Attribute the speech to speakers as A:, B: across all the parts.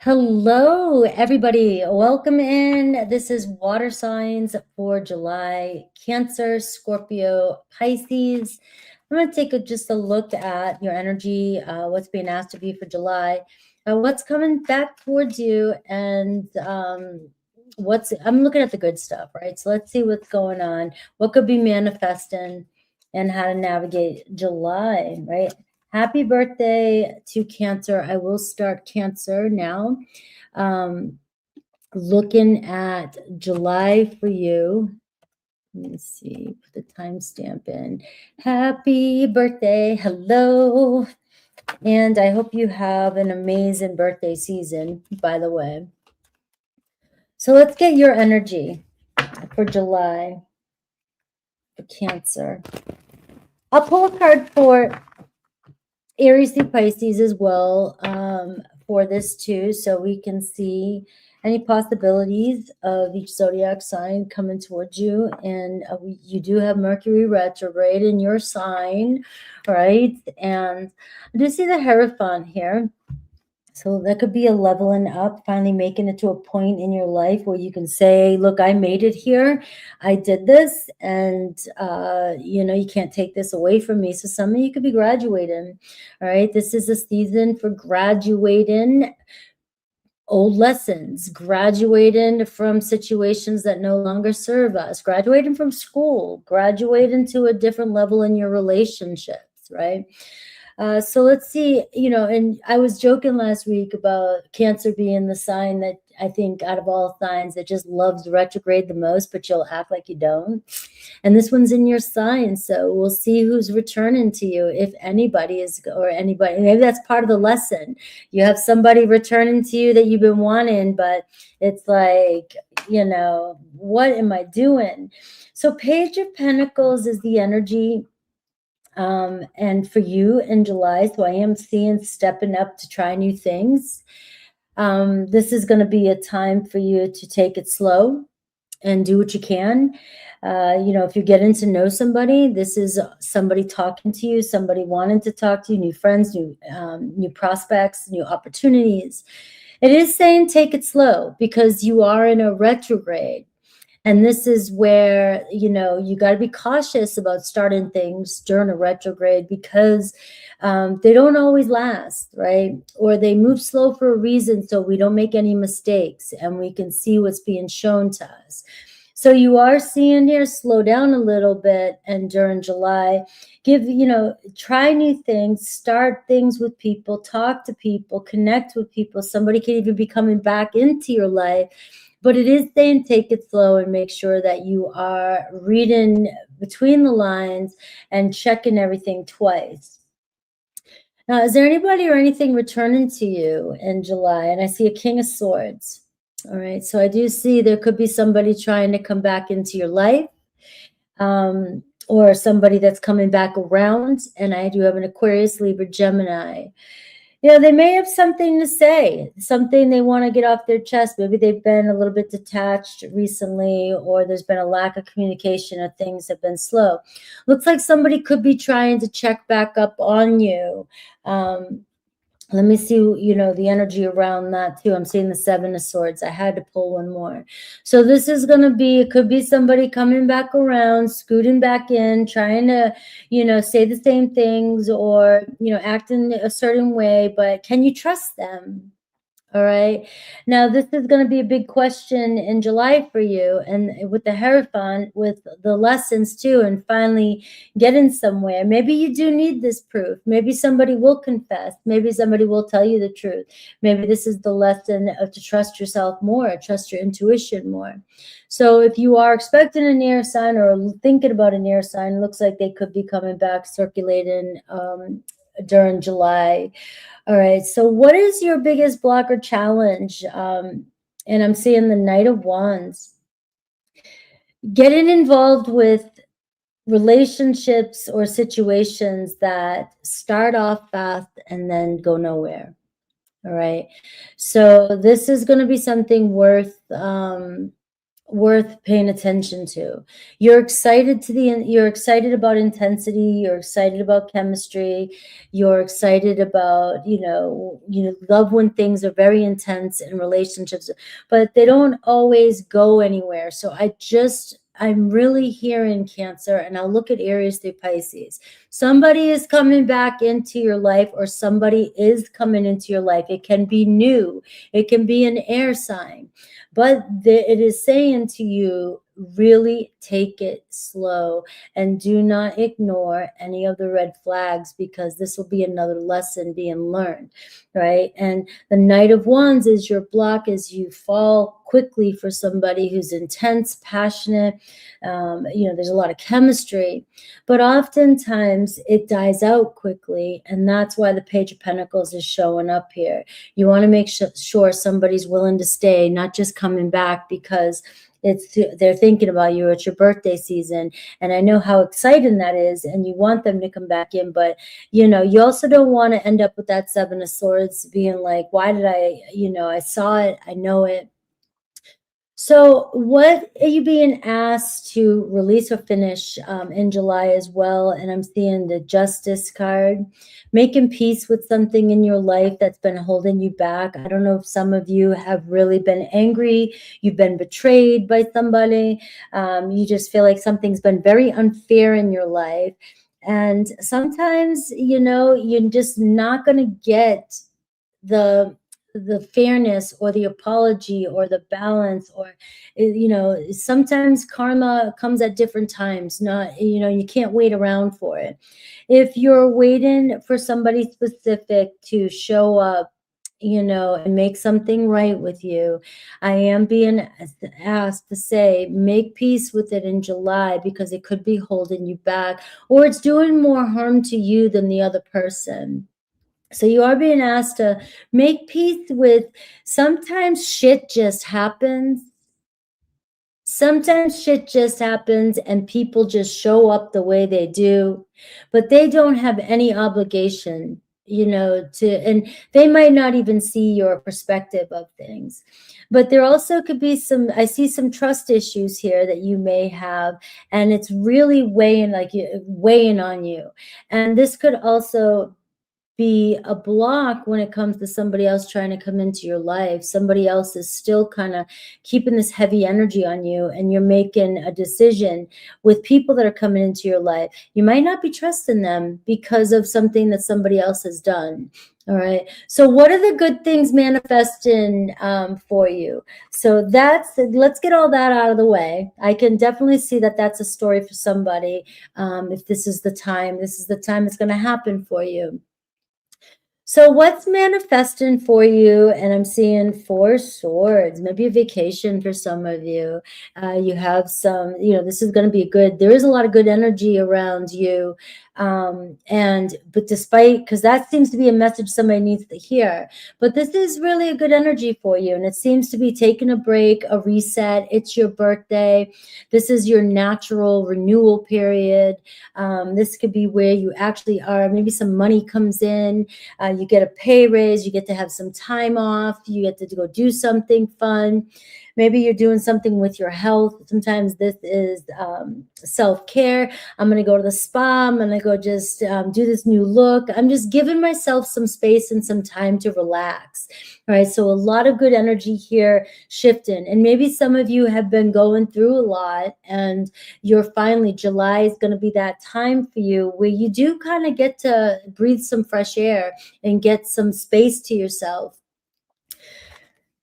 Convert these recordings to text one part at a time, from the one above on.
A: Hello, everybody. Welcome in. This is water signs for July: Cancer, Scorpio, Pisces. I'm going to take just a look at your energy, what's being asked of you for July, what's coming back towards you, and I'm looking at the good stuff, right? So let's see what's going on, what could be manifesting, and how to navigate July, right? Happy birthday to Cancer. I will start Cancer now. Looking at July for you. Let me see, put the timestamp in. Happy birthday. Hello. And I hope you have an amazing birthday season, by the way. So let's get your energy for July for Cancer. I'll pull a card for Aries through Pisces as well for this too, so we can see any possibilities of each zodiac sign coming towards you. And you do have Mercury retrograde in your sign, right? And I do see the Hierophant here. So that could be a leveling up, finally making it to a point in your life where you can say, look, I made it here. I did this, and, you can't take this away from me. So some of you could be graduating, all right? This is a season for graduating old lessons, graduating from situations that no longer serve us, graduating from school, graduating to a different level in your relationships, right? So let's see, and I was joking last week about Cancer being the sign that I think out of all signs that just loves retrograde the most, but you'll act like you don't. And this one's in your sign. So we'll see who's returning to you, if anybody is, or anybody. Maybe that's part of the lesson. You have somebody returning to you that you've been wanting, but it's like, what am I doing? So Page of Pentacles is the energy. And for you in July, so I am seeing stepping up to try new things. This is going to be a time for you to take it slow and do what you can. If you're getting to know somebody, this is somebody talking to you, somebody wanting to talk to you, new friends, new prospects, new opportunities. It is saying take it slow because you are in a retrograde. And this is where, you got to be cautious about starting things during a retrograde because they don't always last, right? Or they move slow for a reason so we don't make any mistakes and we can see what's being shown to us. So you are seeing here, slow down a little bit, and during July, try new things, start things with people, talk to people, connect with people. Somebody can even be coming back into your life. But it is saying take it slow and make sure that you are reading between the lines and checking everything twice. Now, is there anybody or anything returning to you in July? And I see a King of Swords. All right. So I do see there could be somebody trying to come back into your life, or somebody that's coming back around. And I do have an Aquarius, Libra, Gemini. They may have something to say, something they want to get off their chest. Maybe they've been a little bit detached recently, or there's been a lack of communication, or things have been slow. Looks like somebody could be trying to check back up on you. Let me see, the energy around that too. I'm seeing the Seven of Swords. I had to pull one more. So this is going to be, it could be somebody coming back around, scooting back in, trying to, say the same things, or, act in a certain way, but can you trust them? All right. Now, this is going to be a big question in July for you, and with the Hierophant, with the lessons too, and finally getting somewhere. Maybe you do need this proof. Maybe somebody will confess. Maybe somebody will tell you the truth. Maybe this is the lesson of to trust yourself more, trust your intuition more. So if you are expecting an air sign or thinking about an air sign, looks like they could be coming back, circulating during July. All right. So what is your biggest block or challenge? And I'm seeing the Knight of Wands. Getting involved with relationships or situations that start off fast and then go nowhere. All right. So this is going to be something worth worth paying attention to. You're excited you're excited about intensity, you're excited about chemistry, you're excited about, you love when things are very intense in relationships, but they don't always go anywhere. So I'm really hearing Cancer, and I'll look at Aries through Pisces. Somebody is coming back into your life, or somebody is coming into your life. It can be new. It can be an air sign. But it is saying to you, really take it slow and do not ignore any of the red flags, because this will be another lesson being learned, right? And the Knight of Wands is your block as you fall quickly for somebody who's intense, passionate. There's a lot of chemistry, but oftentimes it dies out quickly. And that's why the Page of Pentacles is showing up here. You want to make sure somebody's willing to stay, not just coming back because they're thinking about you. It's your birthday season, and I know how exciting that is, and you want them to come back in. But you also don't want to end up with that Seven of Swords being like, why did I saw it, I know it. So what are you being asked to release or finish in July as well? And I'm seeing the Justice card. Making peace with something in your life that's been holding you back. I don't know if some of you have really been angry. You've been betrayed by somebody. You just feel like something's been very unfair in your life. And sometimes, you're just not going to get the fairness or the apology or the balance, or sometimes karma comes at different times. Not, you can't wait around for it. If you're waiting for somebody specific to show up, and make something right with you, I am being asked to say, make peace with it in July, because it could be holding you back, or it's doing more harm to you than the other person. So you are being asked to make peace with, sometimes shit just happens. Sometimes shit just happens and people just show up the way they do, but they don't have any obligation, and they might not even see your perspective of things. But there also could be I see some trust issues here that you may have, and it's really weighing on you. And this could also be a block when it comes to somebody else trying to come into your life. Somebody else is still kind of keeping this heavy energy on you, and you're making a decision with people that are coming into your life. You might not be trusting them because of something that somebody else has done. All right. So what are the good things manifesting for you? So let's get all that out of the way. I can definitely see that that's a story for somebody. If this is the time it's going to happen for you. So what's manifesting for you? And I'm seeing 4 swords, maybe a vacation for some of you. You have some, this is going to be there is a lot of good energy around you. But because that seems to be a message somebody needs to hear, but this is really a good energy for you. And it seems to be taking a break, a reset. It's your birthday. This is your natural renewal period. This could be where you actually are. Maybe some money comes in. You get a pay raise, you get to have some time off, you get to go do something fun. Maybe you're doing something with your health. Sometimes this is self-care. I'm going to go to the spa. I'm going to go just do this new look. I'm just giving myself some space and some time to relax. All right. So a lot of good energy here shifting. And maybe some of you have been going through a lot, and July is going to be that time for you where you do kind of get to breathe some fresh air and get some space to yourself.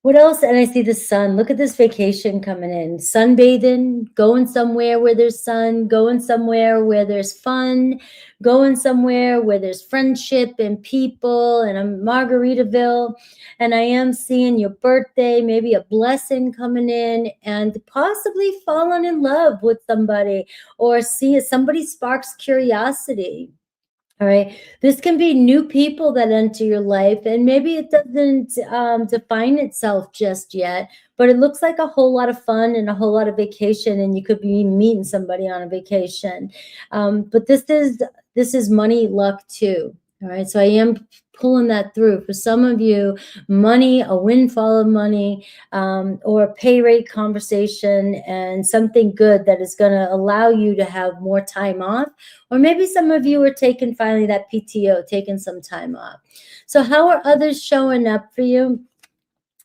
A: What else? And I see the sun. Look at this vacation coming in. Sunbathing, going somewhere where there's sun, going somewhere where there's fun, going somewhere where there's friendship and people, and a Margaritaville. And I am seeing your birthday, maybe a blessing coming in, and possibly falling in love with somebody, or see if somebody sparks curiosity. All right. This can be new people that enter your life, and maybe it doesn't define itself just yet, but it looks like a whole lot of fun and a whole lot of vacation, and you could be meeting somebody on a vacation. But this is money luck too. All right, so I am pulling that through. For some of you, money, a windfall of money, or a pay rate conversation, and something good that is going to allow you to have more time off. Or maybe some of you are taking finally that PTO, taking some time off. So how are others showing up for you?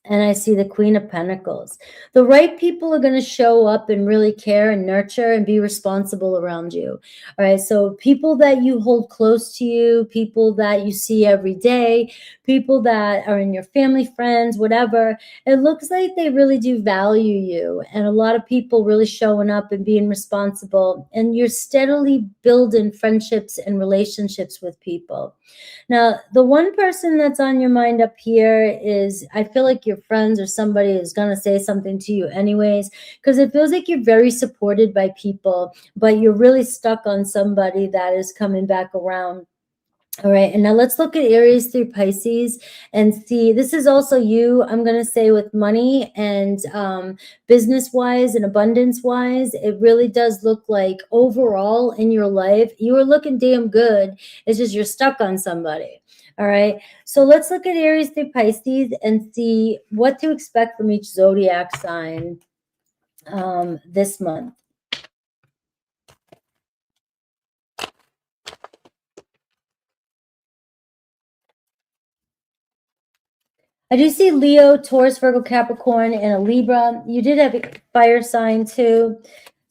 A: And I see the Queen of Pentacles. The right people are going to show up and really care and nurture and be responsible around you. All right. So people that you hold close to you, people that you see every day, people that are in your family, friends, whatever, it looks like they really do value you. And a lot of people really showing up and being responsible. And you're steadily building friendships and relationships with people. Now, the one person that's on your mind up here is, I feel like your friends or somebody is going to say something to you anyways, because it feels like you're very supported by people, but you're really stuck on somebody that is coming back around. All right, and now let's look at Aries through Pisces and see, this is also you, I'm going to say, with money and business-wise and abundance-wise. It really does look like overall in your life, you are looking damn good. It's just you're stuck on somebody. All right, so let's look at Aries through Pisces and see what to expect from each zodiac sign this month. I do see Leo, Taurus, Virgo, Capricorn, and a Libra. You did have a fire sign too.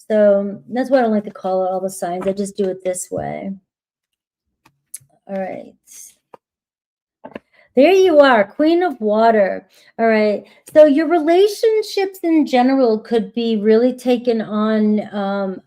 A: So that's why I don't like to call it all the signs. I just do it this way. All right. There you are, Queen of Water. All right. So your relationships in general could be really taken on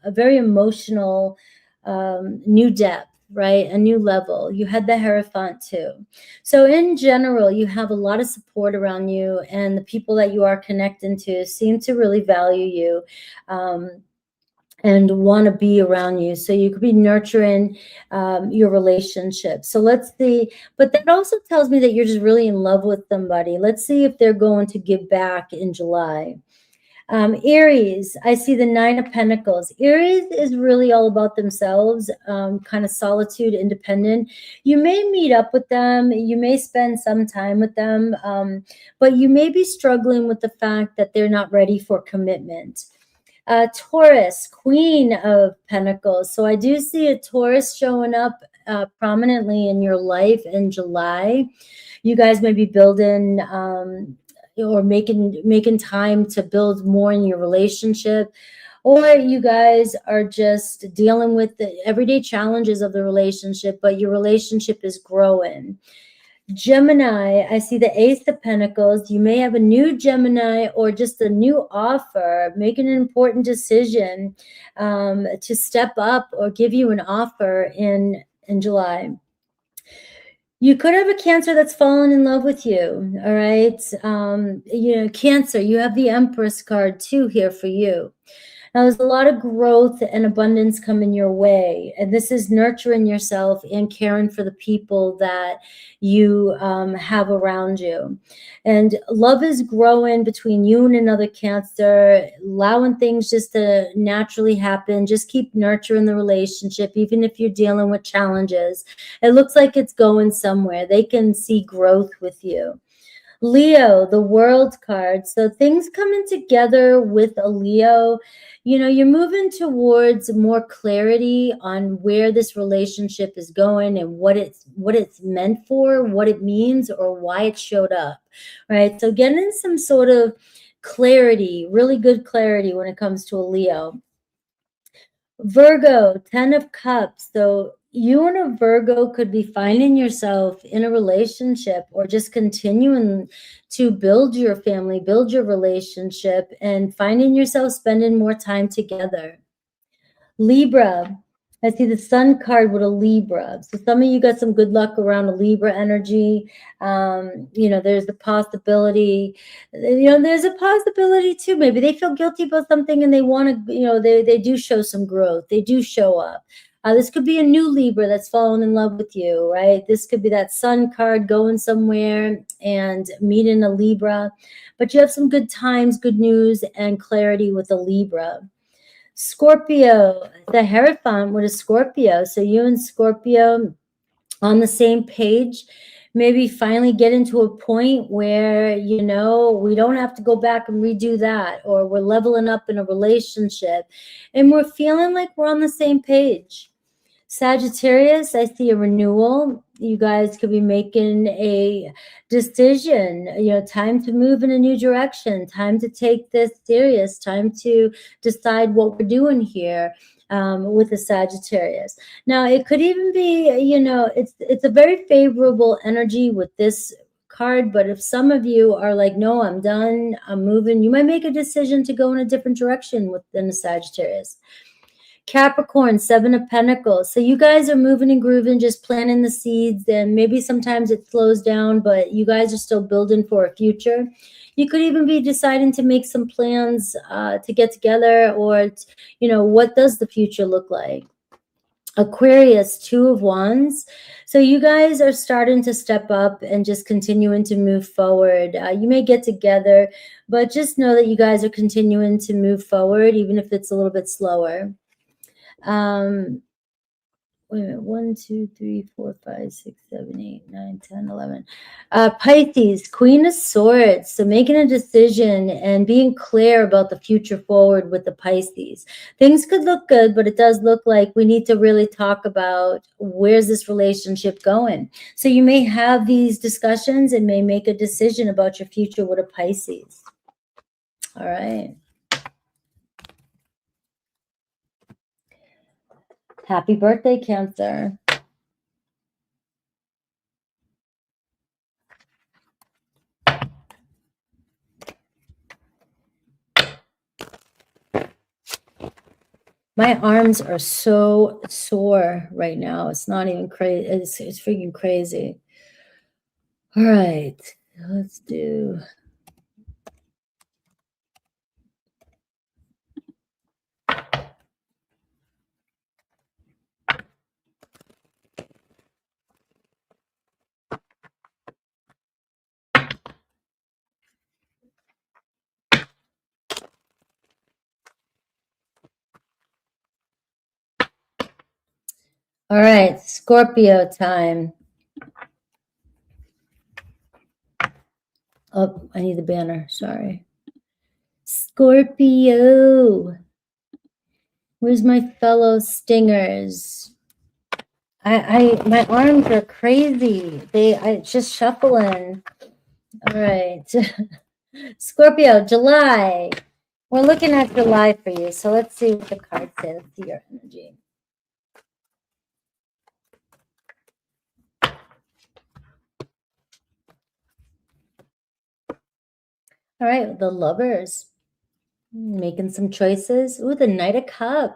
A: a very emotional new depth. Right? A new level. You had the Hierophant too. So in general, you have a lot of support around you, and the people that you are connecting to seem to really value you and want to be around you. So you could be nurturing your relationship. So let's see. But that also tells me that you're just really in love with somebody. Let's see if they're going to give back in July. Aries, I see the Nine of Pentacles. Aries is really all about themselves, kind of solitude, independent. You may meet up with them. You may spend some time with them, but you may be struggling with the fact that they're not ready for commitment. Taurus, Queen of Pentacles. So I do see a Taurus showing up prominently in your life in July. You guys may be building or making time to build more in your relationship, or you guys are just dealing with the everyday challenges of the relationship, but your relationship is growing. Gemini, I see the Ace of Pentacles. You may have a new Gemini or just a new offer, making an important decision to step up or give you an offer in July. You could have a Cancer that's fallen in love with you, all right? Cancer, you have the Empress card too here for you. Now, there's a lot of growth and abundance coming your way, and this is nurturing yourself and caring for the people that you have around you. And love is growing between you and another Cancer, allowing things just to naturally happen. Just keep nurturing the relationship, even if you're dealing with challenges. It looks like it's going somewhere. They can see growth with you. Leo, the World card. So things coming together with a Leo. You're moving towards more clarity on where this relationship is going and what it's meant for, what it means, or why it showed up, right? So getting some sort of clarity, really good clarity when it comes to a Leo. Virgo, 10 of Cups. So you and a Virgo could be finding yourself in a relationship or just continuing to build your family, build your relationship, and finding yourself spending more time together. Libra, I see the Sun card with a Libra. So some of you got some good luck around a Libra energy. There's the possibility, there's a possibility too. Maybe they feel guilty about something and they want to, they do show some growth. They do show up. This could be a new Libra that's fallen in love with you, right? This could be that Sun card going somewhere and meeting a Libra. But you have some good times, good news, and clarity with a Libra. Scorpio, the Hierophant with a Scorpio. So you and Scorpio, on the same page. Maybe finally get into a point where, you know, we don't have to go back and redo that, or we're leveling up in a relationship and we're feeling like we're on the same page. Sagittarius, I see a renewal. You guys could be making a decision, you know, time to move in a new direction, time to take this serious, time to decide what we're doing here. With the Sagittarius. Now, it could even be, you know, it's a very favorable energy with this card, but if some of you are like, no, I'm done, I'm moving, you might make a decision to go in a different direction within the Sagittarius. Capricorn, 7 of Pentacles. So you guys are moving and grooving, just planting the seeds, and maybe sometimes it slows down, but you guys are still building for a future. You could even be deciding to make some plans to get together, or, you know, what does the future look like? Aquarius, 2 of Wands. So you guys are starting to step up and just continuing to move forward. You may get together, but just know that you guys are continuing to move forward, even if it's a little bit slower. Wait a minute, 1, 2, 3, 4, 5, 6, 7, 8, 9, 10, 11. Pisces, Queen of Swords. So making a decision and being clear about the future forward with the Pisces. Things could look good, but it does look like we need to really talk about where's this relationship going. So you may have these discussions and may make a decision about your future with a Pisces. All right. Happy birthday, Cancer. My arms are so sore right now. It's not even crazy. It's freaking crazy. All right, let's do. All right, Scorpio time. Oh, I need the banner. Sorry. Scorpio. Where's my fellow stingers? My arms are crazy. I just shuffling. All right. Scorpio, July. We're looking at July for you. So let's see what the card says. Let's see your energy. All right, the Lovers. Making some choices. Ooh, the Knight of Cups.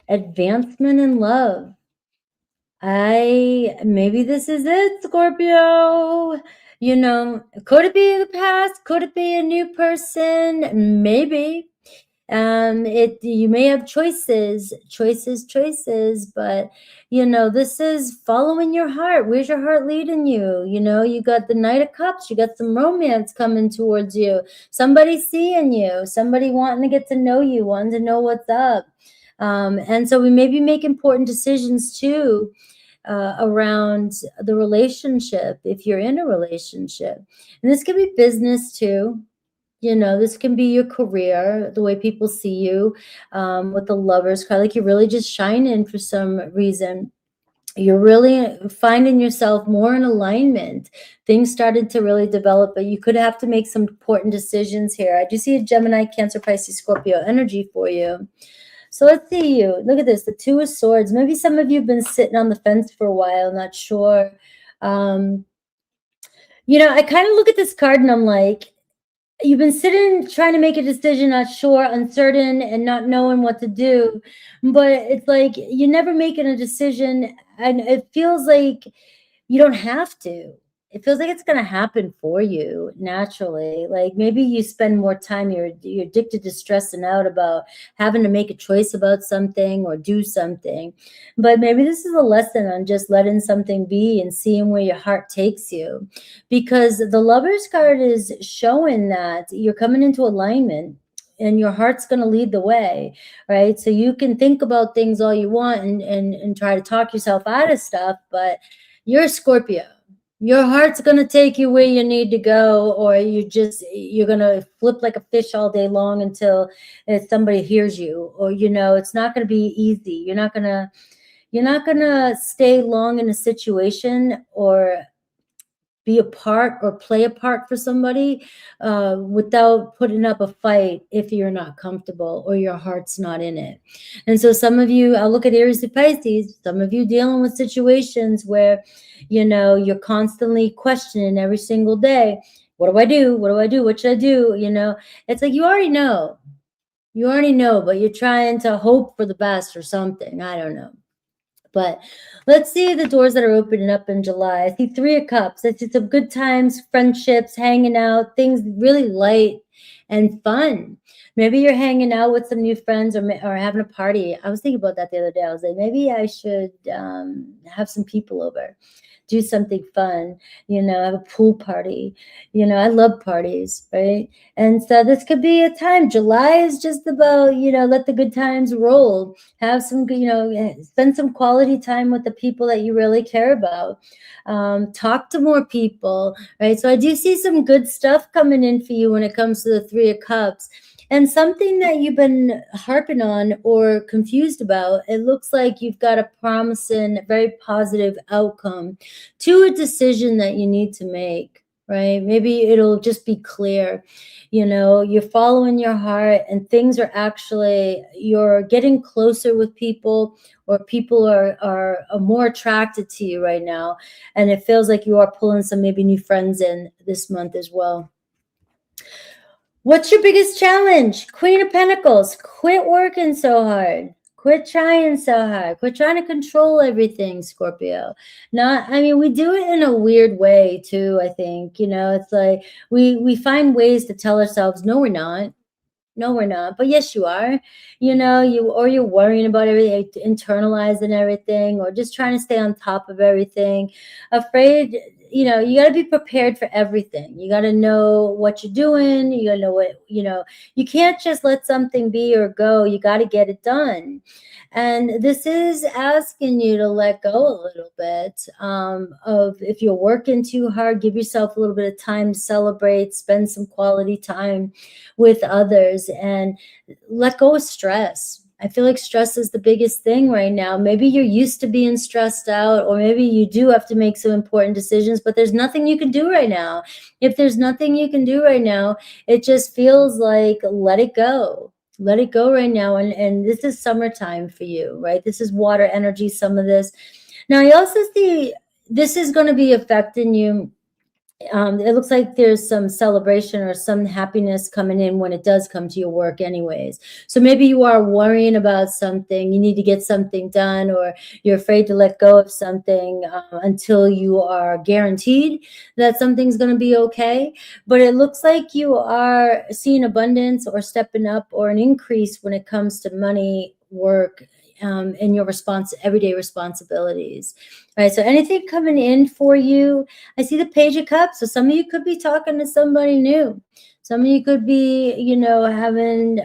A: Advancement in love. Maybe this is it, Scorpio. You know, could it be the past? Could it be a new person? Maybe. You may have choices, but you know, this is following your heart. Where's your heart leading you? You know, you got the Knight of Cups, you got some romance coming towards you, somebody seeing you, somebody wanting to get to know you, wanting to know what's up. And so we maybe make important decisions too around the relationship, if you're in a relationship. And this could be business too. You know, this can be your career, the way people see you, with the Lovers card, like you're really just shining for some reason. You're really finding yourself more in alignment. Things started to really develop, but you could have to make some important decisions here. I do see a Gemini, Cancer, Pisces, Scorpio energy for you. So let's see you. Look at this, the 2 of Swords. Maybe some of you have been sitting on the fence for a while, not sure. You know, I kind of look at this card and I'm like, you've been sitting trying to make a decision, not sure, uncertain, and not knowing what to do. But it's like you're never making a decision, and it feels like you don't have to. It feels like it's going to happen for you naturally. Like maybe you spend more time, you're addicted to stressing out about having to make a choice about something or do something. But maybe this is a lesson on just letting something be and seeing where your heart takes you. Because the Lovers card is showing that you're coming into alignment and your heart's going to lead the way, right? So you can think about things all you want and try to talk yourself out of stuff, but You're a Scorpio. Your heart's going to take you where you need to go, or you're going to flip like a fish all day long until somebody hears you, or, it's not going to be easy. You're not going to stay long in a situation or be a part or play a part for somebody without putting up a fight if you're not comfortable or your heart's not in it. And so some of you, I'll look at Aries and Pisces, some of you dealing with situations where, you're constantly questioning every single day, what do I do? What do I do? What should I do? It's like, you already know, but you're trying to hope for the best or something. I don't know. But let's see the doors that are opening up in July. I see 3 of Cups. I see some good times, friendships, hanging out, things really light and fun. Maybe you're hanging out with some new friends or having a party. I was thinking about that the other day. I was like, maybe I should have some people over, do something fun, have a pool party. I love parties, right? And so this could be a time. July is just about, let the good times roll. Have some, spend some quality time with the people that you really care about. Talk to more people, right? So I do see some good stuff coming in for you when it comes to the 3 of Cups. And something that you've been harping on or confused about, it looks like you've got a promising, very positive outcome to a decision that you need to make, right? Maybe it'll just be clear. You're following your heart and things are actually, you're getting closer with people, or people are more attracted to you right now. And it feels like you are pulling some maybe new friends in this month as well. What's your biggest challenge? Queen of Pentacles. Quit working so hard. Quit trying so hard. Quit trying to control everything, Scorpio. We do it in a weird way too, I think. It's like we find ways to tell ourselves, no, we're not. No, we're not. But yes, you are. You're worrying about everything, internalizing everything, or just trying to stay on top of everything. Afraid, you got to be prepared for everything. You got to know what you're doing. You got to know what, you can't just let something be or go. You got to get it done. And this is asking you to let go a little bit of, if you're working too hard, give yourself a little bit of time to celebrate, spend some quality time with others, and let go of stress. I feel like stress is the biggest thing right now. Maybe you're used to being stressed out, or maybe you do have to make some important decisions, but there's nothing you can do right now. If there's nothing you can do right now, it just feels like let it go. Let it go right now. And this is summertime for you, right? This is water energy, some of this. Now, I also see this is going to be affecting you. It looks like there's some celebration or some happiness coming in when it does come to your work anyways. So maybe you are worrying about something, you need to get something done, or you're afraid to let go of something until you are guaranteed that something's going to be okay. But it looks like you are seeing abundance or stepping up or an increase when it comes to money, work, and your everyday responsibilities. All right, so anything coming in for you? I see the Page of Cups. So some of you could be talking to somebody new. Some of you could be, having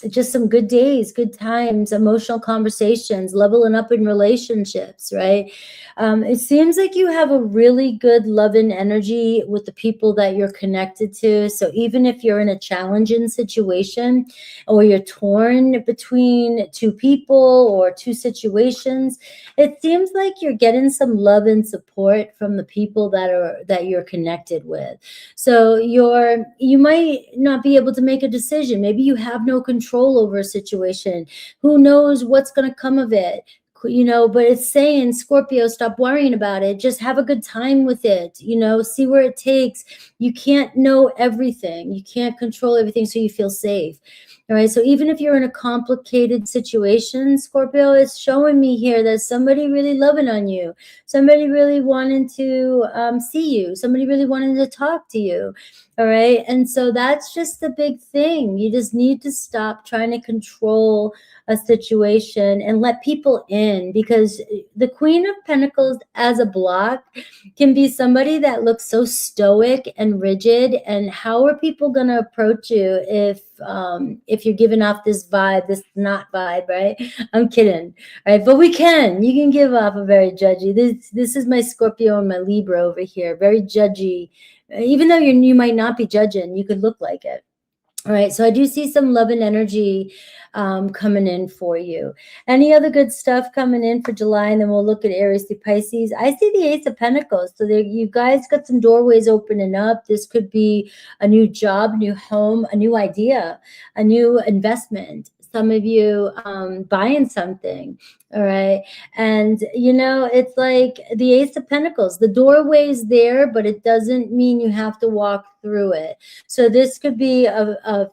A: just some good days, good times, emotional conversations, leveling up in relationships, right? It seems like you have a really good loving energy with the people that you're connected to. So even if you're in a challenging situation, or you're torn between 2 people or 2 situations, it seems like you're getting some love and support from the people that you're connected with. So you might not be able to make a decision. Maybe you have no control over a situation. Who knows what's going to come of it? But it's saying, Scorpio, stop worrying about it. Just have a good time with it. See where it takes. You can't know everything. You can't control everything, so you feel safe. All right. So even if you're in a complicated situation, Scorpio, it's showing me here that somebody really loving on you, somebody really wanting to see you, somebody really wanting to talk to you. All right. And so that's just the big thing. You just need to stop trying to control a situation and let people in, because the Queen of Pentacles as a block can be somebody that looks so stoic and rigid. And how are people going to approach you if you're giving off this vibe, this not vibe, right? I'm kidding, right? But you can give off a very judgy. This is my Scorpio and my Libra over here, very judgy. Even though you might not be judging, you could look like it. All right, so I do see some love and energy coming in for you. Any other good stuff coming in for July? And then we'll look at Aries through Pisces. I see the Ace of Pentacles. So there, you guys got some doorways opening up. This could be a new job, new home, a new idea, a new investment. Some of you buying something. All right. And, it's like the Ace of Pentacles. The doorway is there, but it doesn't mean you have to walk through it. So this could be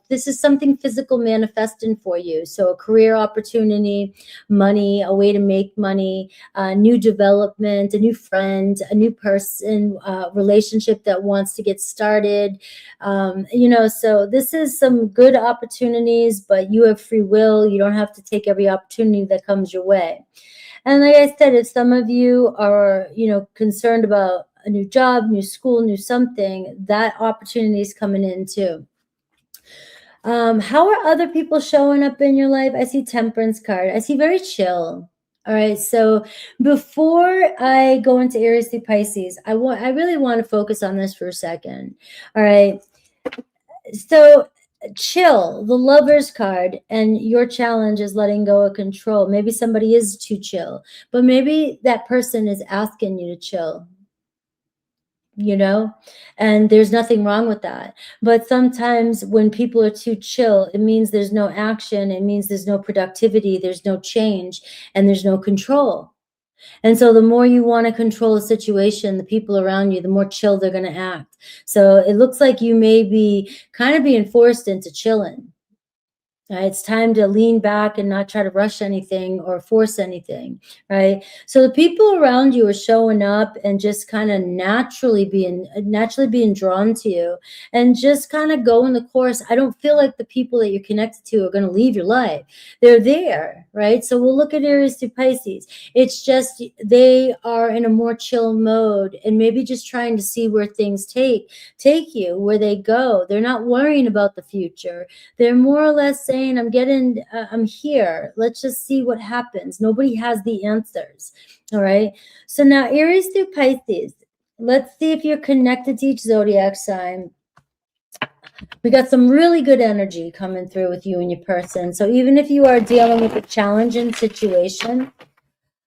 A: this is something physical manifesting for you. So a career opportunity, money, a way to make money, new development, a new friend, a new person, relationship that wants to get started. So this is some good opportunities, but you have free will. You don't have to take every opportunity that comes your way. And like I said, if some of you are, concerned about a new job, new school, new something, that opportunity is coming in too. How are other people showing up in your life? I see Temperance card. I see very chill. All right. So before I go into Aries through Pisces, I really want to focus on this for a second. All right. So chill, the Lover's card, and your challenge is letting go of control. Maybe somebody is too chill, but maybe that person is asking you to chill. And there's nothing wrong with that. But sometimes when people are too chill, it means there's no action. It means there's no productivity. There's no change, and there's no control. And so the more you want to control a situation, the people around you, the more chill they're going to act. So it looks like you may be kind of being forced into chilling. It's time to lean back and not try to rush anything or force anything, right? So the people around you are showing up and just kind of naturally being drawn to you and just kind of going the course. I don't feel like the people that you're connected to are going to leave your life. They're there, right? So we'll look at Aries through Pisces. It's just they are in a more chill mode and maybe just trying to see where things take you, where they go. They're not worrying about the future. They're more or less saying, I'm here. Let's just see what happens. Nobody has the answers. All right. So now Aries through Pisces. Let's see if you're connected to each zodiac sign. We got some really good energy coming through with you and your person. So even if you are dealing with a challenging situation,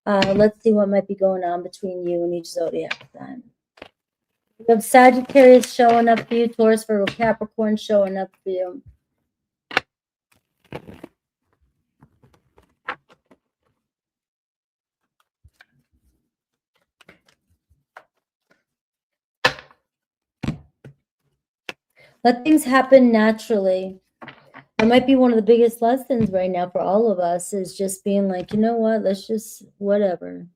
A: let's see what might be going on between you and each zodiac sign. We have Sagittarius showing up for you, Taurus, Virgo, Capricorn showing up for you. Let things happen naturally. That might be one of the biggest lessons right now for all of us, is just being like, you know what, let's just whatever.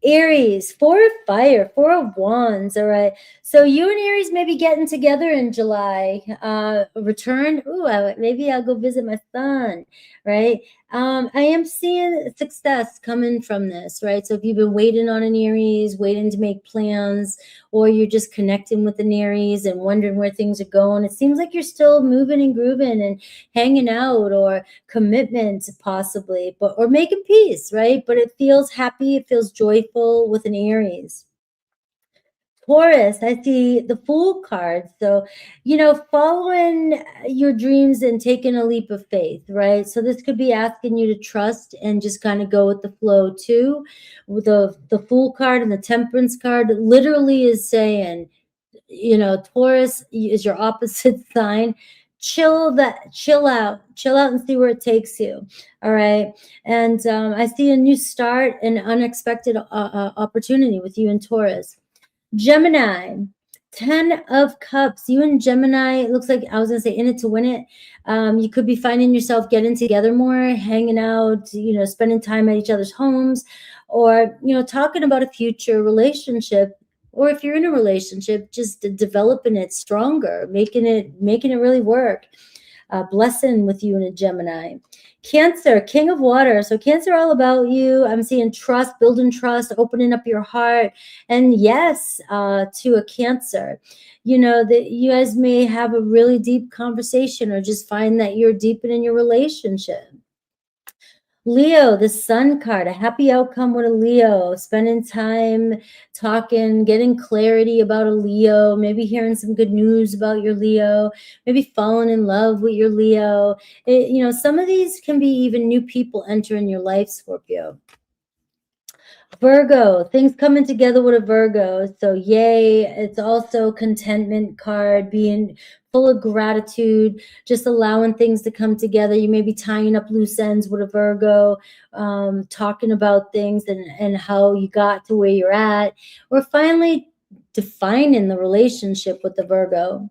A: Aries, 4 of fire, 4 of wands. All right. So you and Aries may be getting together in July. Return. Ooh, maybe I'll go visit my son. Right. I am seeing success coming from this. Right. So if you've been waiting on an Aries, waiting to make plans, or you're just connecting with an Aries and wondering where things are going, it seems like you're still moving and grooving and hanging out, or commitment possibly, or making peace, right? But it feels happy, it feels joyful with an Aries. Taurus, I see the Fool card. So, following your dreams and taking a leap of faith, right? So this could be asking you to trust and just kind of go with the flow too. With the Fool card and the Temperance card literally is saying, Taurus is your opposite sign. Chill out and see where it takes you. All right. And I see a new start, an unexpected opportunity with you and Taurus. Gemini, 10 of Cups. You and Gemini, it looks like, I was going to say, in it to win it. You could be finding yourself getting together more, hanging out, spending time at each other's homes, or, talking about a future relationship. Or if you're in a relationship, just developing it stronger, making it really work. blessing with you in a Gemini. Cancer, King of Water. So Cancer, all about you. I'm seeing trust, building trust, opening up your heart. And yes, to a Cancer, you know, that you guys may have a really deep conversation or just find that you're deepening your relationship. Leo, the Sun card, a happy outcome with a Leo, spending time talking, getting clarity about a Leo, maybe hearing some good news about your Leo, maybe falling in love with your Leo. You know, some of these can be even new people entering your life, Scorpio. Virgo, things coming together with a Virgo. So yay. It's also contentment card, being full of gratitude, just allowing things to come together. You may be tying up loose ends with a Virgo, talking about things and how you got to where you're at, or finally defining the relationship with the Virgo.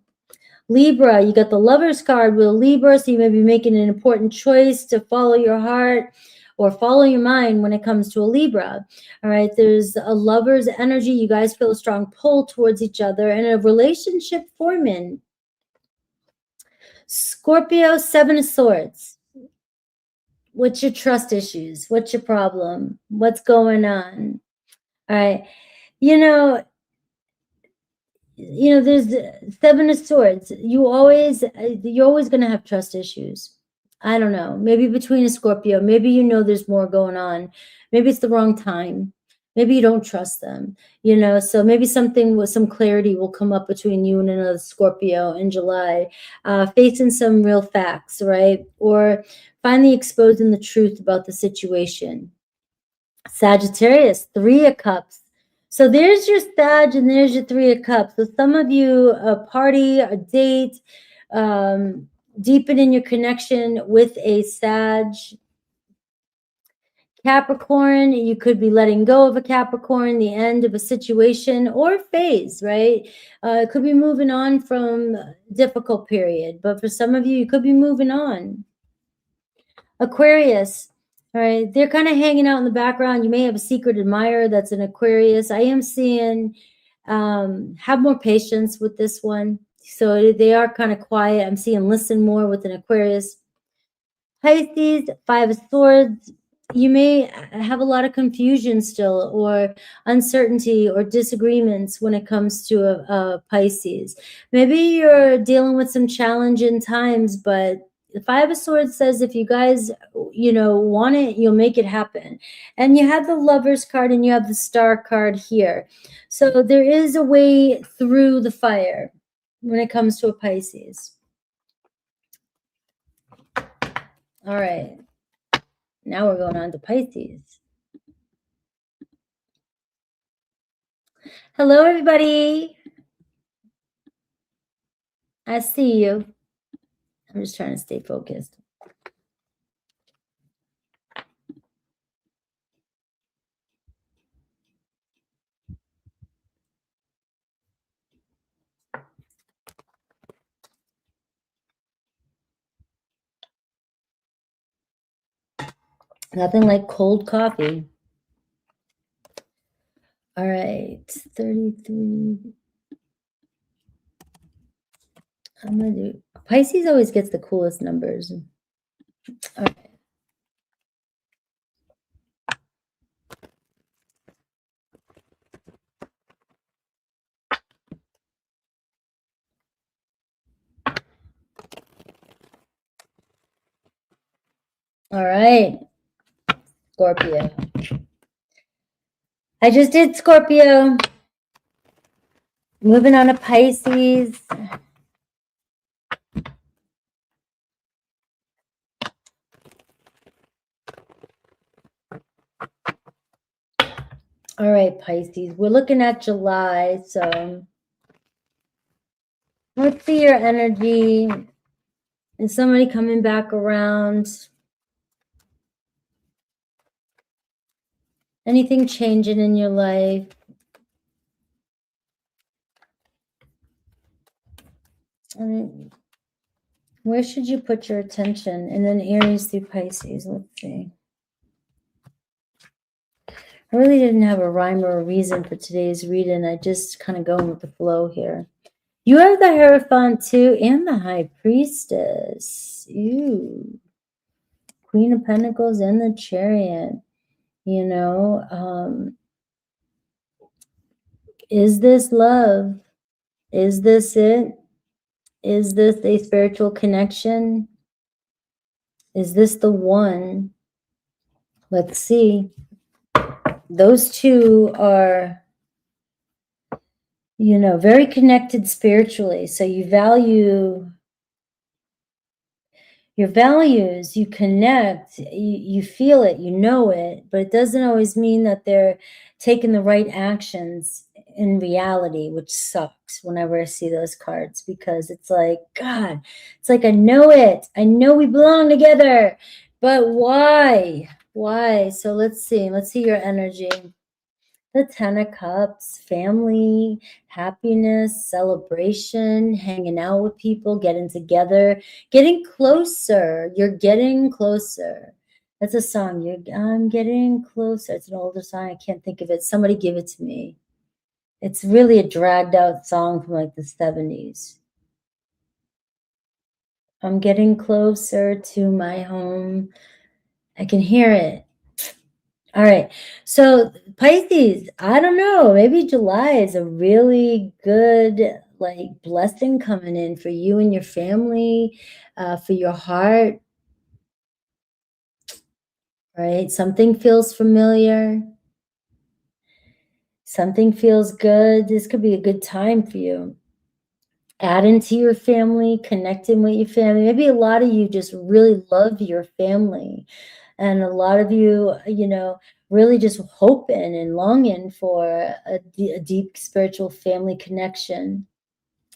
A: Libra, you got the Lovers card with a Libra, so you may be making an important choice to follow your heart or follow your mind when it comes to a Libra. All right, there's a lover's energy. You guys feel a strong pull towards each other and a relationship forming. Scorpio, Seven of Swords. What's your trust issues? What's your problem? What's going on? All right, you know, there's Seven of Swords. You're always going to have trust issues. I don't know, maybe between a Scorpio, maybe you know there's more going on. Maybe it's the wrong time. Maybe you don't trust them, you know, so maybe something with some clarity will come up between you and another Scorpio in July, facing some real facts, right? Or finally exposing the truth about the situation. Sagittarius, Three of Cups. So there's your Sag and there's your Three of Cups. So some of you, a party, a date, deepen in your connection with a Sag. Capricorn, you could be letting go of a Capricorn, the end of a situation or phase, right? It could be moving on from a difficult period, but for some of you, you could be moving on. Aquarius, all right, they're kind of hanging out in the background. You may have a secret admirer that's an Aquarius. I am seeing have more patience with this one. So they are kind of quiet. I'm seeing listen more with an Aquarius. Pisces, Five of Swords. You may have a lot of confusion still or uncertainty or disagreements when it comes to a Pisces. Maybe you're dealing with some challenging times, but the Five of Swords says if you guys, want it, you'll make it happen. And you have the Lovers card and you have the Star card here. So there is a way through the fire when it comes to a Pisces. All right. Now we're going on to Pisces. Hello, everybody. I see you. I'm just trying to stay focused. Nothing like cold coffee. All right, 33. I'm going to do, Pisces always gets the coolest numbers. All right. All right, Scorpio. I just did Scorpio. Moving on to Pisces. All right, Pisces. We're looking at July, so let's see your energy. Is somebody coming back around? Anything changing in your life? Where should you put your attention? And then Aries through Pisces. Let's see. I really didn't have a rhyme or a reason for today's reading. I just kind of going with the flow here. You have the Hierophant too, and the High Priestess. Ooh. Queen of Pentacles and the Chariot. You know, is this love? Is this it? Is this a spiritual connection? Is this the one? Let's see. Those two are, you know, very connected spiritually. So you value your values, you connect, you feel it, you know it, but it doesn't always mean that they're taking the right actions in reality, which sucks whenever I see those cards, because it's like, God, it's like, I know it. I know we belong together, but why? Why? So let's see your energy. The 10 of Cups, family, happiness, celebration, hanging out with people, getting together, getting closer. You're getting closer. That's a song. I'm getting closer. It's an older song. I can't think of it. Somebody give it to me. It's really a dragged out song from like the 70s. I'm getting closer to my home. I can hear it. All right. So Pisces, I don't know, maybe July is a really good like blessing coming in for you and your family, for your heart, right? Something feels familiar. Something feels good. This could be a good time for you. Adding to your family, connecting with your family. Maybe a lot of you just really love your family. And a lot of you, you know, really just hoping and longing for a deep spiritual family connection.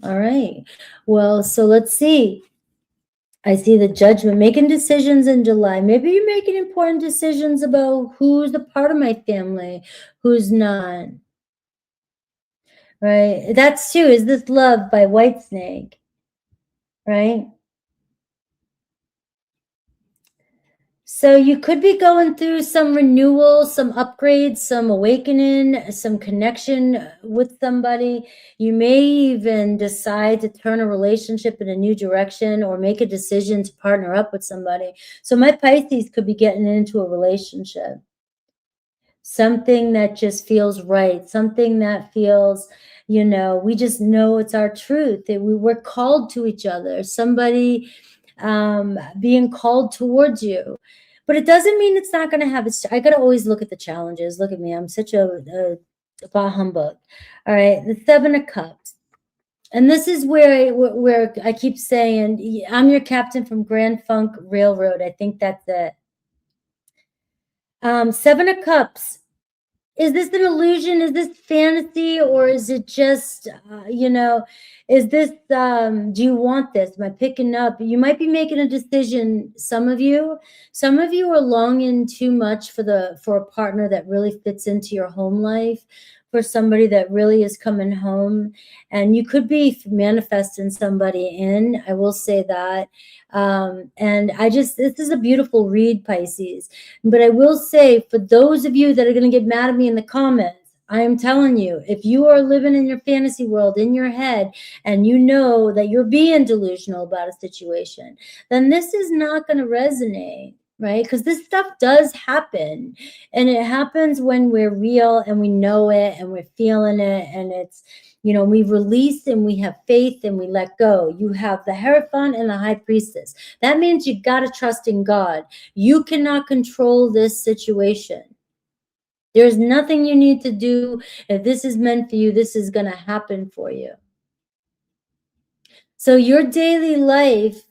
A: All right. Well, so let's see. I see the Judgment, making decisions in July. Maybe you're making important decisions about who's a part of my family, who's not. Right. That's too. Is this love by Whitesnake? Right. So you could be going through some renewal, some upgrades, some awakening, some connection with somebody. You may even decide to turn a relationship in a new direction or make a decision to partner up with somebody. So my Pisces could be getting into a relationship. Something that just feels right, something that feels, you know, we just know it's our truth, that we're called to each other, somebody being called towards you. But it doesn't mean it's not going to have its, I got to always look at the challenges. Look at me. I'm such a bah humbug. All right. The 7 of Cups. And this is where I keep saying, I'm your captain from Grand Funk Railroad. I think that's it. 7 of Cups. Is this an illusion? Is this fantasy? Or is it just, you know, is this, do you want this? Am I picking up? You might be making a decision. Some of you are longing too much for a partner that really fits into your home life, for somebody that really is coming home. And you could be manifesting somebody in, I will say that. And this is a beautiful read, Pisces. But I will say, for those of you that are going to get mad at me in the comments, I am telling you, if you are living in your fantasy world in your head and you know that you're being delusional about a situation, then this is not going to resonate, right? Because this stuff does happen, and it happens when we're real and we know it and we're feeling it, and it's, you know, we release and we have faith and we let go. You have the Hierophant and the High Priestess. That means you got to trust in God. You cannot control this situation. There's nothing you need to do. If this is meant for you, this is going to happen for you. So your daily life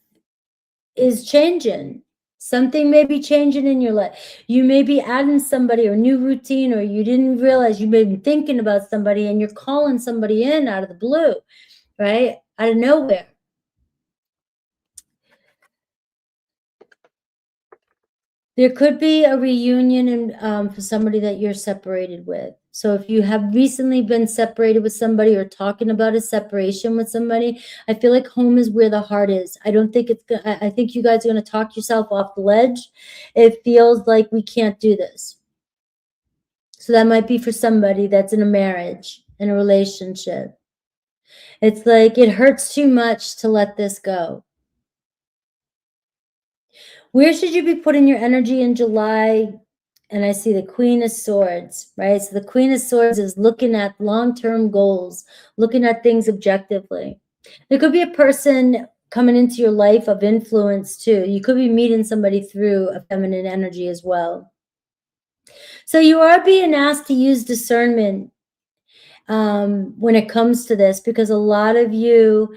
A: is changing. Something may be changing in your life. You may be adding somebody or new routine, or you didn't realize you may be thinking about somebody and you're calling somebody in out of the blue, right? Out of nowhere. There could be a reunion for somebody that you're separated with. So if you have recently been separated with somebody or talking about a separation with somebody, I feel like home is where the heart is. I don't think it's, I think you guys are going to talk yourself off the ledge. It feels like we can't do this. So that might be for somebody that's in a marriage, in a relationship. It's like it hurts too much to let this go. Where should you be putting your energy in July? And I see the Queen of Swords, right? So the Queen of Swords is looking at long-term goals, looking at things objectively. There could be a person coming into your life of influence too. You could be meeting somebody through a feminine energy as well. So you are being asked to use discernment when it comes to this, because a lot of you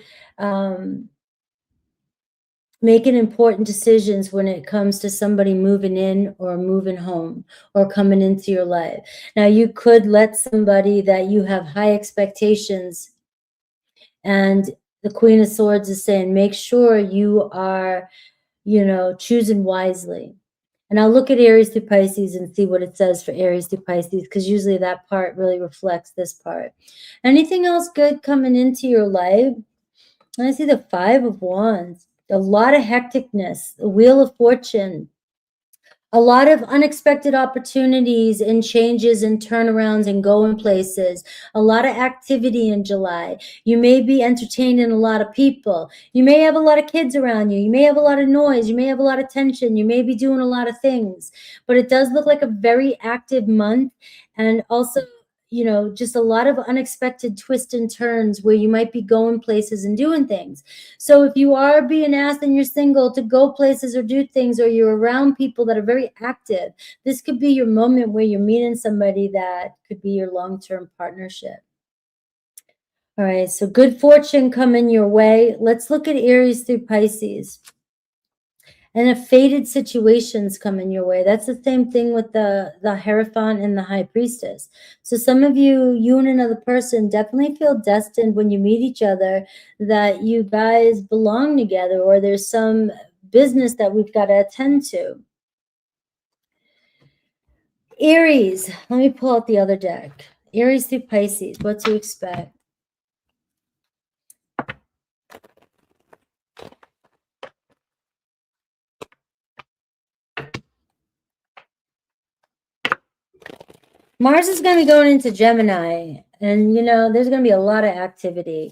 A: making important decisions when it comes to somebody moving in or moving home or coming into your life. Now, you could let somebody that you have high expectations, and the Queen of Swords is saying, make sure you are, choosing wisely. And I'll look at Aries through Pisces and see what it says for Aries through Pisces, because usually that part really reflects this part. Anything else good coming into your life? I see the Five of Wands, a lot of hecticness, the Wheel of Fortune, a lot of unexpected opportunities and changes and turnarounds and going places, a lot of activity in July. You may be entertaining a lot of people. You may have a lot of kids around you. You may have a lot of noise. You may have a lot of tension. You may be doing a lot of things, but it does look like a very active month. And also, just a lot of unexpected twists and turns where you might be going places and doing things. So if you are being asked and you're single to go places or do things, or you're around people that are very active, this could be your moment where you're meeting somebody that could be your long-term partnership. All right, so good fortune coming your way. Let's look at Aries through Pisces. And if fated situations come in your way, that's the same thing with the Hierophant and the High Priestess. So some of you and another person definitely feel destined when you meet each other that you guys belong together, or there's some business that we've got to attend to. Aries, let me pull out the other deck. Aries through Pisces, what to expect. Mars is going to be going into Gemini, and there's going to be a lot of activity.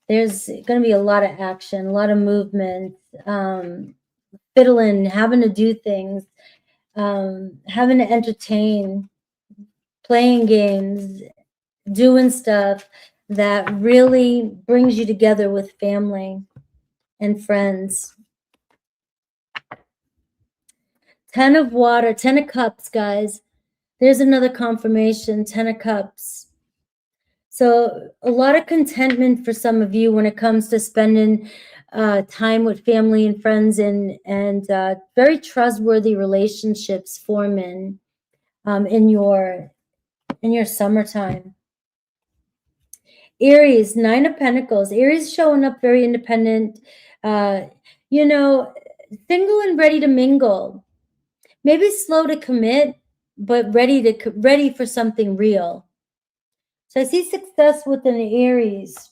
A: There's going to be a lot of action, a lot of movement, fiddling, having to do things, having to entertain, playing games, doing stuff that really brings you together with family and friends. 10 of water, 10 of cups, guys. There's another confirmation, 10 of cups. So a lot of contentment for some of you when it comes to spending time with family and friends, and very trustworthy relationships forming in your summertime. Aries, 9 of Pentacles. Aries showing up very independent, single and ready to mingle. Maybe slow to commit, but ready for something real. So I see success within Aries.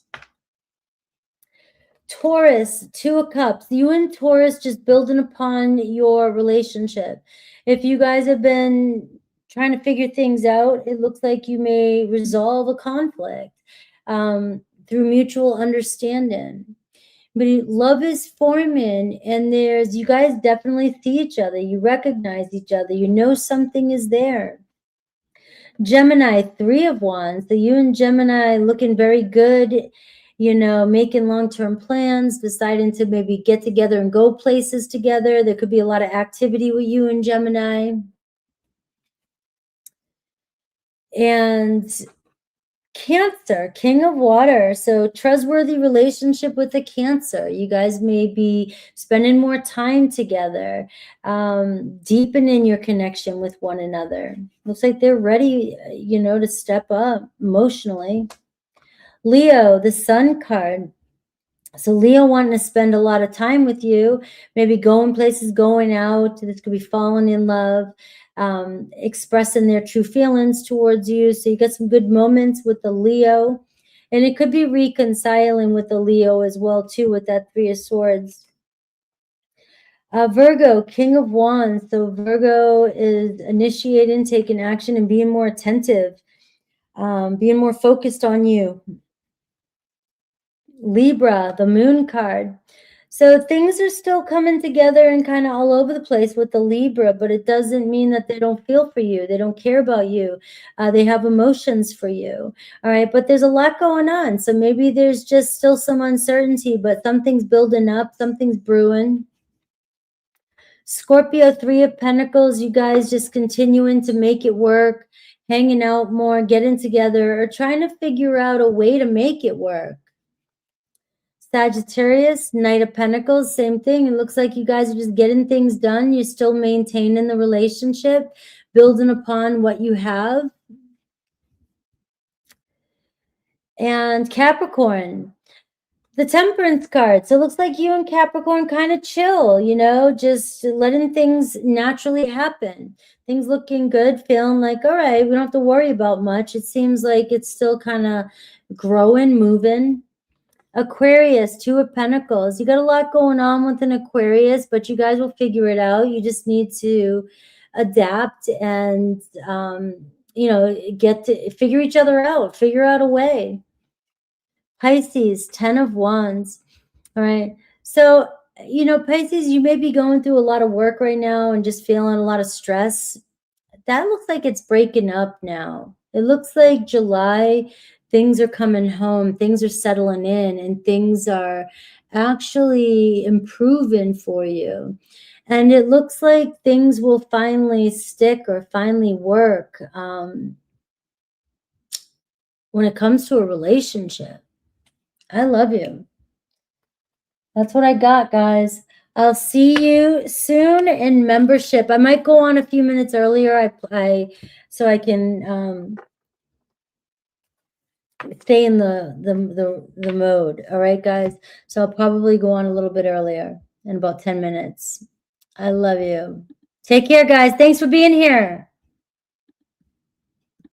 A: Taurus, 2 of Cups. You and Taurus just building upon your relationship. If you guys have been trying to figure things out, it looks like you may resolve a conflict through mutual understanding. But love is forming, and you guys definitely see each other. You recognize each other. You know something is there. Gemini, 3 of Wands. So you and Gemini looking very good, making long-term plans, deciding to maybe get together and go places together. There could be a lot of activity with you and Gemini. And Cancer, King of Water. So trustworthy relationship with a Cancer. You guys may be spending more time together, deepening your connection with one another. Looks like they're ready, to step up emotionally. Leo, the Sun card. So Leo wanting to spend a lot of time with you, maybe going places, going out. This could be falling in love, expressing their true feelings towards you. So you got some good moments with the Leo. And it could be reconciling with the Leo as well, too, with that 3 of Swords. Virgo, King of Wands. So Virgo is initiating, taking action, and being more attentive, being more focused on you. Libra, the moon card. So things are still coming together and kind of all over the place with the Libra, but it doesn't mean that they don't feel for you. They don't care about you. They have emotions for you. All right. But there's a lot going on. So maybe there's just still some uncertainty, but something's building up. Something's brewing. Scorpio, 3 of Pentacles, you guys just continuing to make it work, hanging out more, getting together, or trying to figure out a way to make it work. Sagittarius, Knight of Pentacles, same thing. It looks like you guys are just getting things done. You're still maintaining the relationship, building upon what you have. And Capricorn, the Temperance card. So it looks like you and Capricorn kind of chill, you know, just letting things naturally happen. Things looking good, feeling like, all right, we don't have to worry about much. It seems like it's still kind of growing, moving. Aquarius, 2 of Pentacles. You got a lot going on with an Aquarius, but you guys will figure it out. You just need to adapt and, you know, get to figure each other out, figure out a way. Pisces, 10 of Wands. All right. So, you know, Pisces, you may be going through a lot of work right now and just feeling a lot of stress. That looks like it's breaking up now. It looks like July, things are coming home, things are settling in, and things are actually improving for you. And it looks like things will finally stick or finally work when it comes to a relationship. I love you. That's what I got, guys. I'll see you soon in membership. I might go on a few minutes earlier. So I can stay in the mode. All right, guys. So I'll probably go on a little bit earlier in about 10 minutes. I love you. Take care, guys. Thanks for being here.